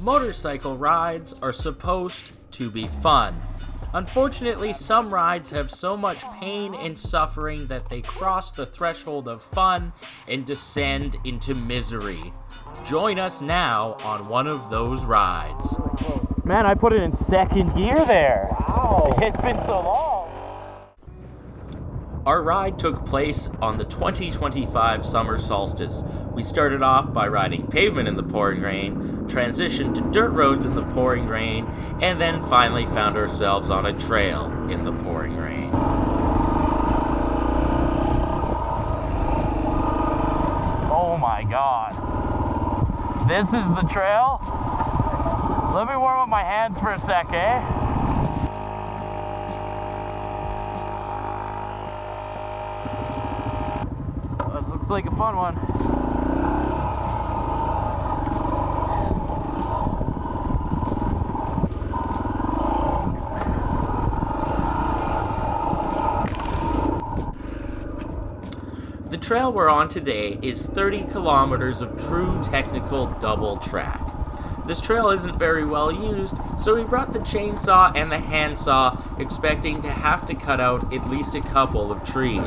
Motorcycle rides are supposed to be fun. Unfortunately, some rides have so much pain and suffering that they cross the threshold of fun and descend into misery. Join us now on one of those rides. Man, I put it in second gear there. Wow. It's been so long. Our ride took place on the 2025 summer solstice. We started off by riding pavement in the pouring rain, transitioned to dirt roads in the pouring rain, and then finally found ourselves on a trail in the pouring rain. Oh my god. This is the trail? Let me warm up my hands for a sec, eh? This looks like a fun one. The trail we're on today is 30 kilometers of true technical double track. This trail isn't very well used, so we brought the chainsaw and the handsaw, expecting to have to cut out at least a couple of trees.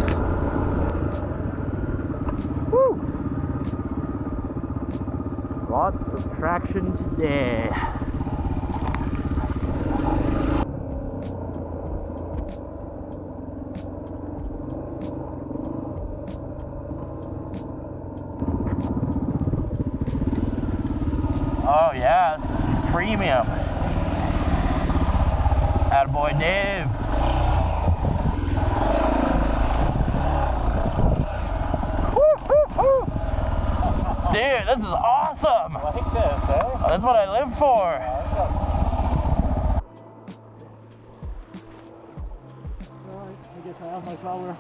Woo! Lots of traction today. Oh yeah, this is premium. Attaboy Dave. Dude, this is awesome. I like this, eh? That's what I live for. Alright, I guess I have my power.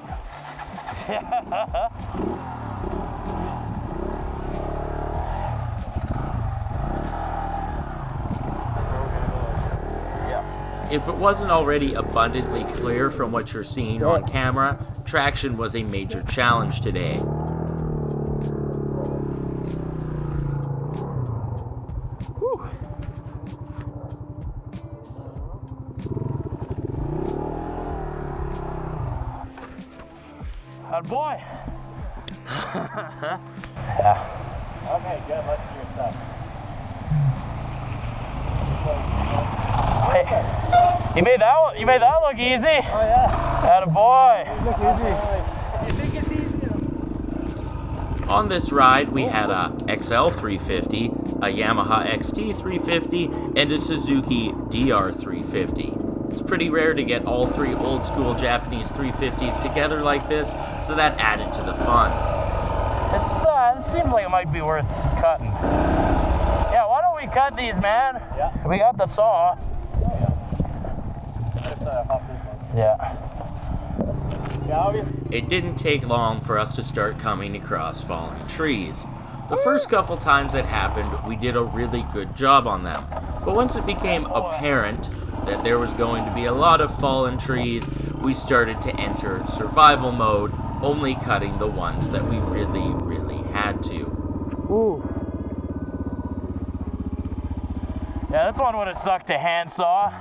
If it wasn't already abundantly clear from what you're seeing on camera, traction was a major challenge today. Attaboy. Yeah. Okay, good. Let's do your stuff. Hey, you made that look easy. Oh yeah. Attaboy. Look easy. You think it's easy? On this ride, we had a XL 350, a Yamaha XT 350, and a Suzuki DR 350. It's pretty rare to get all three old school Japanese 350s together like this, so that added to the fun. It seems like it might be worth cutting. Yeah, why don't we cut these, man? Yeah. We got the saw. Let's hop this one. Yeah. Yeah, obviously. It didn't take long for us to start coming across fallen trees. The first couple times it happened, we did a really good job on them. But once it became apparent that there was going to be a lot of fallen trees, we started to enter survival mode, only cutting the ones that we really had to. Ooh. Yeah, this one would have sucked a handsaw.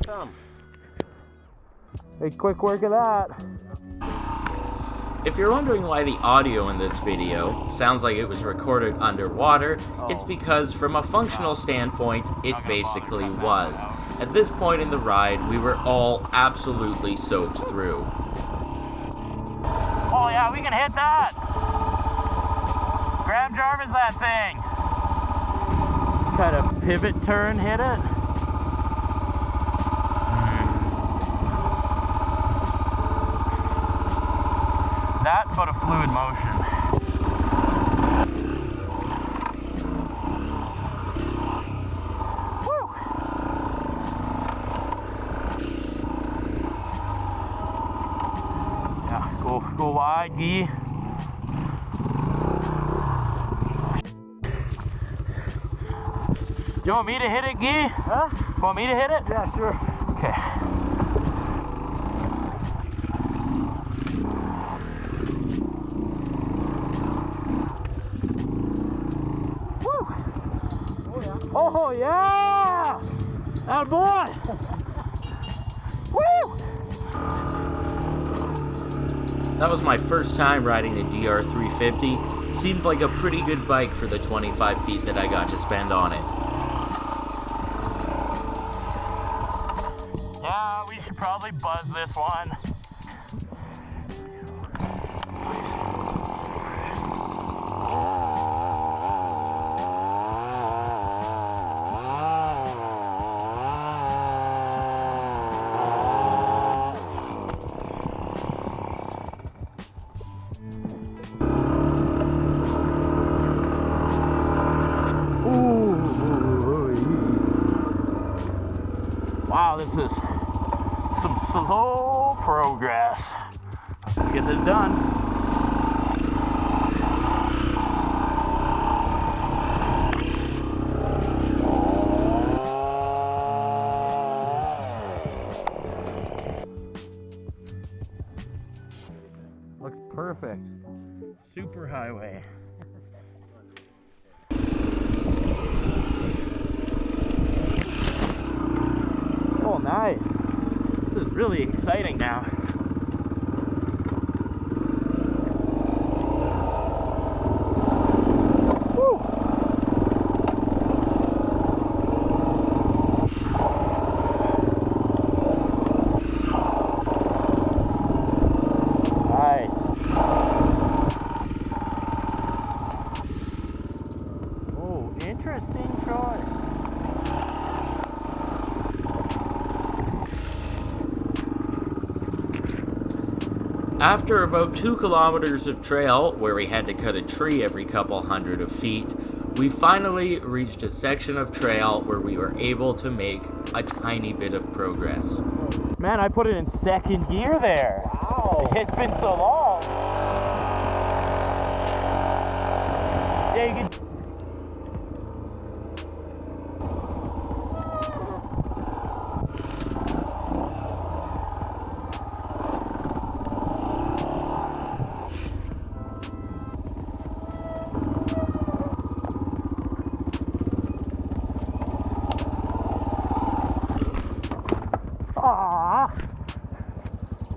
Awesome. Hey, quick work of that. If you're wondering why the audio in this video sounds like it was recorded underwater, it's because from a functional standpoint, it basically was. At this point in the ride, we were all absolutely soaked through. Oh yeah, we can hit that. Grab Jarvis that thing. Kind of pivot turn, hit it. That, but a fluid motion. Woo! Yeah, go wide, Gee. You want me to hit it, Gee? Huh? Want me to hit it? Yeah, sure. Okay. Oh yeah! That boy! Woo! That was my first time riding a DR350. Seemed like a pretty good bike for the 25 feet that I got to spend on it. Yeah, we should probably buzz this one. Wow, this is some slow progress. Let's get this done. Looks perfect. Super highway. Oh, nice. This is really exciting now. Woo. Nice. Oh, interesting choice. After about 2 kilometers of trail, where we had to cut a tree every couple hundred of feet, we finally reached a section of trail where we were able to make a tiny bit of progress. Man, I put it in second gear there. Wow. It's been so long. Yeah, you can...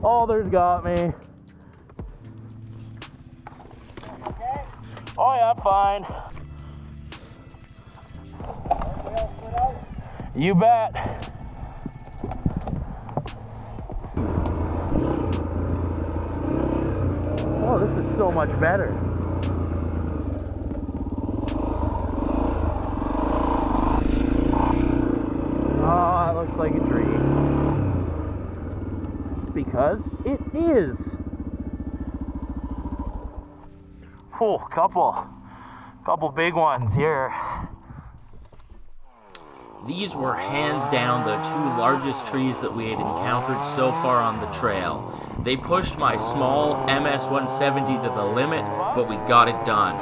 Alder's got me. Okay? Oh yeah, fine. Everybody else put out? You bet. Oh, this is so much better. Oh, that looks like a tree. Because it is. Oh, couple big ones here. These were hands down the 2 largest trees that we had encountered so far on the trail. They pushed my small MS-170 to the limit, but we got it done.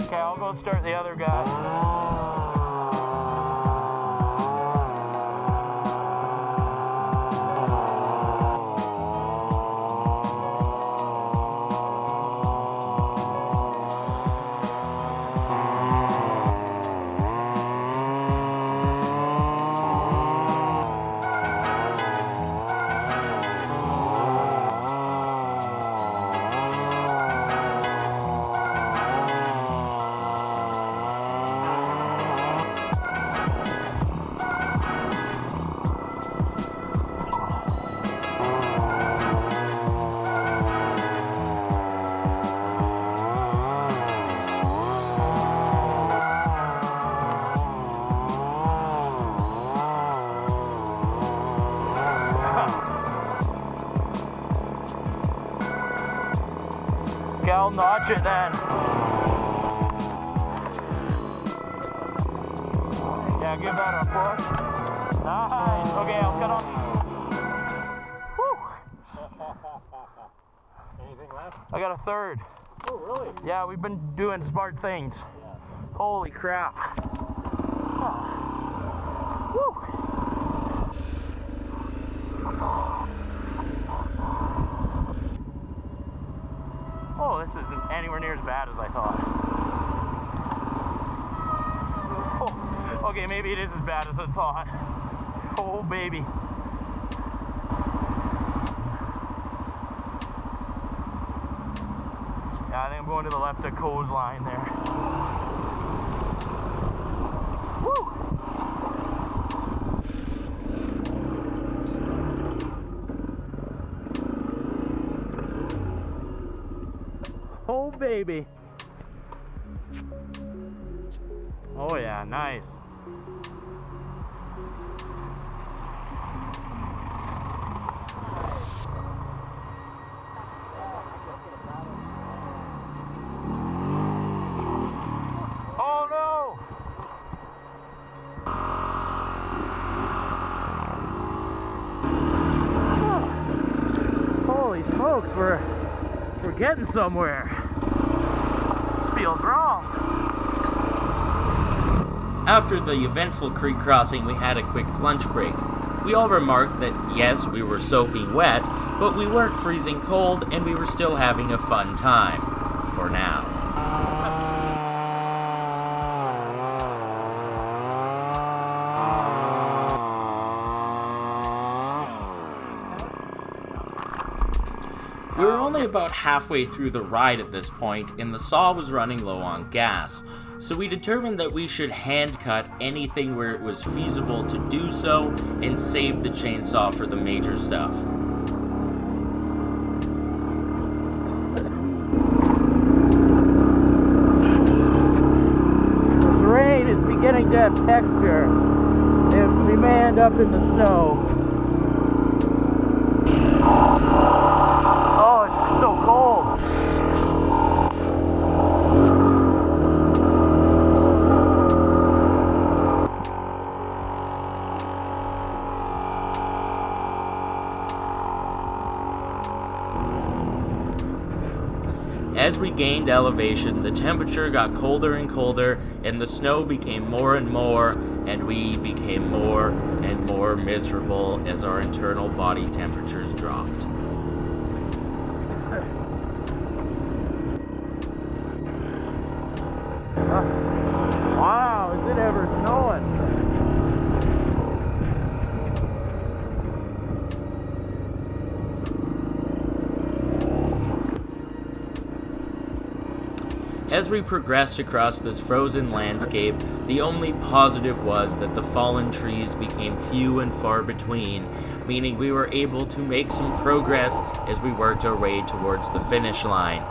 Okay, I'll go start the other guy. Okay, I'll notch it then. Yeah, give that a push. Nice. Okay, I'll cut on. Anything left? I got a third. Oh, really? Yeah, we've been doing smart things. Holy crap. Woo. Oh, this isn't anywhere near as bad as I thought. Oh, okay, maybe it is as bad as I thought. Oh, baby. Yeah, I think I'm going to the left of Coe's line there. Woo! Oh, baby. Oh, yeah, nice. Oh, no! Holy smokes, we're getting somewhere. Feels wrong. After the eventful creek crossing, we had a quick lunch break. We all remarked that yes, we were soaking wet, but we weren't freezing cold and we were still having a fun time. For now. We were only about halfway through the ride at this point, and the saw was running low on gas, so we determined that we should hand cut anything where it was feasible to do so and save the chainsaw for the major stuff. This rain is beginning to have texture. If we may end up in the snow. Oh, it's so cold. As we gained elevation, the temperature got colder and colder, and the snow became more and more, and we became more and more miserable as our internal body temperatures dropped. Wow, is it ever snowing? As we progressed across this frozen landscape, the only positive was that the fallen trees became few and far between, meaning we were able to make some progress as we worked our way towards the finish line.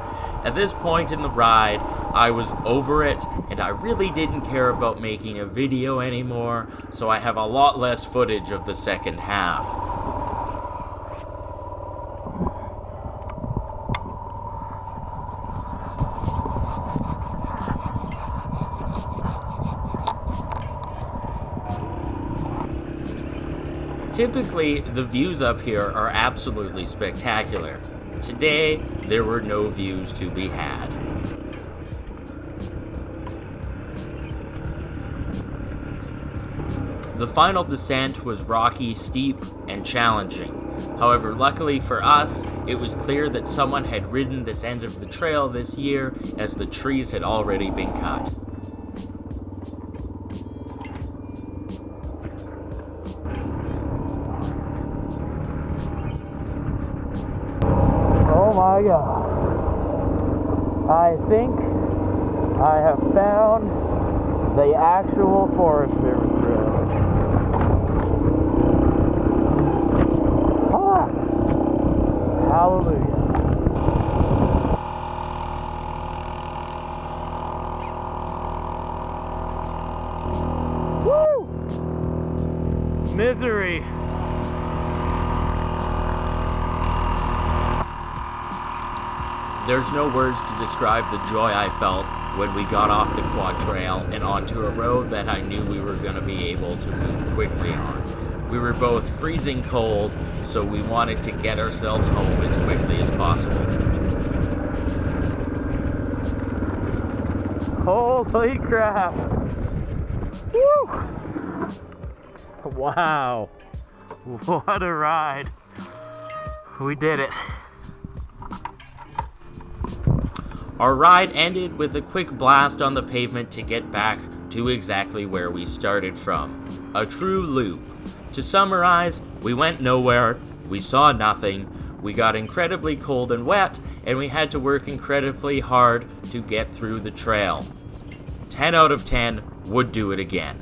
At this point in the ride, I was over it, and I really didn't care about making a video anymore, so I have a lot less footage of the second half. Typically, the views up here are absolutely spectacular. Today, there were no views to be had. The final descent was rocky, steep, and challenging. However, luckily for us, it was clear that someone had ridden this end of the trail this year, as the trees had already been cut. Oh my God. I think I have found the actual Forest River Trail. Ah! Hallelujah. Woo! Misery. There's no words to describe the joy I felt when we got off the quad trail and onto a road that I knew we were going to be able to move quickly on. We were both freezing cold, so we wanted to get ourselves home as quickly as possible. Holy crap. Woo! Wow. What a ride. We did it. Our ride ended with a quick blast on the pavement to get back to exactly where we started from. A true loop. To summarize, we went nowhere, we saw nothing, we got incredibly cold and wet, and we had to work incredibly hard to get through the trail. 10 out of 10, would do it again.